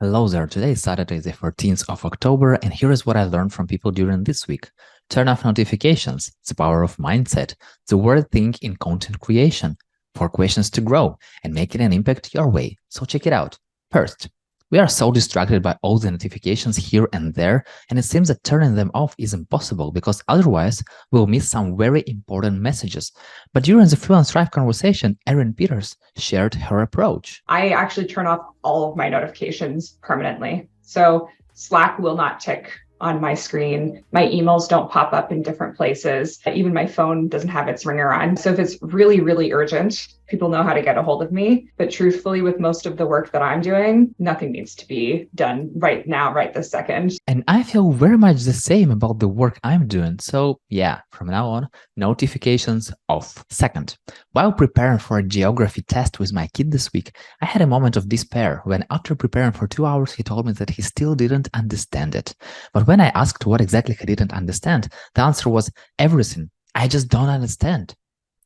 Hello there, today is Saturday the 14th of October and here is what I learned from people during this week. Turn off notifications, the power of mindset, the word think in content creation, 4 questions to grow and making an impact your way. So check it out. First, we are so distracted by all the notifications here and there, and it seems that turning them off is impossible because otherwise we'll miss some very important messages. But during the Freelance Thrive conversation, Eryn shared her approach. I actually turn off all of my notifications permanently. So Slack will not tick on my screen. My emails don't pop up in different places. Even my phone doesn't have its ringer on. So if it's really, really urgent, people know how to get a hold of me. But truthfully, with most of the work that I'm doing, nothing needs to be done right now, right this second. And I feel very much the same about the work I'm doing. So yeah, from now on, notifications off. Second, while preparing for a geography test with my kid this week, I had a moment of despair when after preparing for 2 hours, he told me that he still didn't understand it. But when I asked what exactly he didn't understand, the answer was everything. I just don't understand.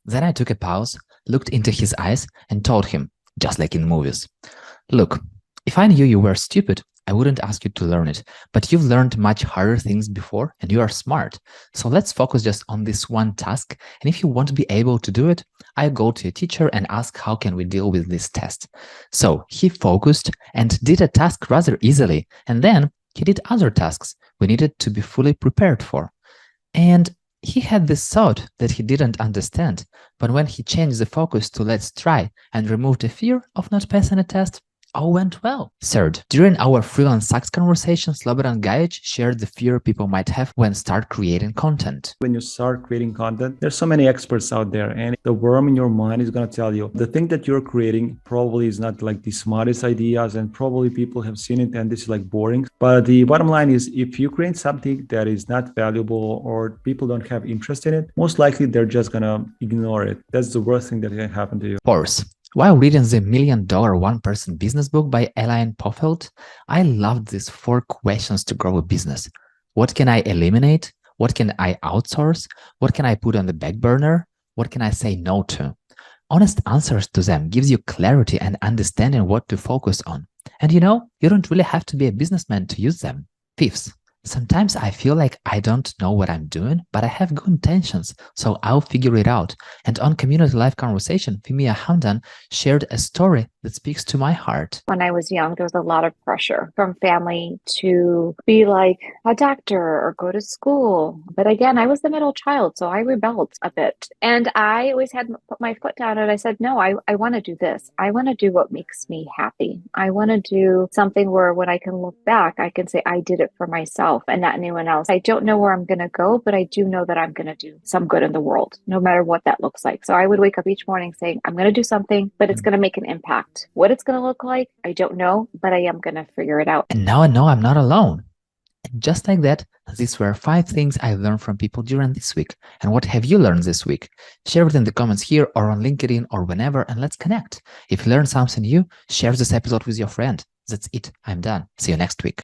Then I took a pause, looked into his eyes and told him, just like in movies, look, if I knew you were stupid, I wouldn't ask you to learn it, but you've learned much harder things before and you are smart. So let's focus just on this one task. And if you want to be able to do it, I go to a teacher and ask how can we deal with this test. So he focused and did a task rather easily. And then he did other tasks we needed to be fully prepared for. And he had this thought that he didn't understand, but when he changed the focus to let's try and removed the fear of not passing a test, all went well. Third, during our freelance sucks conversation, Slobodan and Gajic shared the fear people might have when start creating content. When you start creating content, there's so many experts out there, and the worm in your mind is going to tell you the thing that you're creating probably is not like the smartest ideas, and probably people have seen it and this is like boring. But the bottom line is, if you create something that is not valuable or people don't have interest in it, most likely they're just going to ignore it. That's the worst thing that can happen to you. Fourth, while reading the $1 Million One-Person Business book by Elaine Pofeldt, I loved these 4 questions to grow a business. What can I eliminate? What can I outsource? What can I put on the back burner? What can I say no to? Honest answers to them gives you clarity and understanding what to focus on. And you don't really have to be a businessman to use them. Fifth, sometimes I feel like I don't know what I'm doing, but I have good intentions, so I'll figure it out. And on Community Live Conversation, Fihmiya Hamdan shared a story that speaks to my heart. When I was young, there was a lot of pressure from family to be like a doctor or go to school. But again, I was the middle child, so I rebelled a bit. And I always had put my foot down and I said, no, I want to do this. I want to do what makes me happy. I want to do something where when I can look back, I can say I did it for myself and not anyone else. I don't know where I'm going to go, but I do know that I'm going to do some good in the world, no matter what that looks like. So I would wake up each morning saying, I'm going to do something, but it's going to make an impact. What it's going to look like, I don't know, but I am going to figure it out. And now I know I'm not alone. And just like that, these were 5 things I learned from people during this week. And what have you learned this week? Share it in the comments here or on LinkedIn or whenever, and let's connect. If you learned something new, share this episode with your friend. That's it. I'm done. See you next week.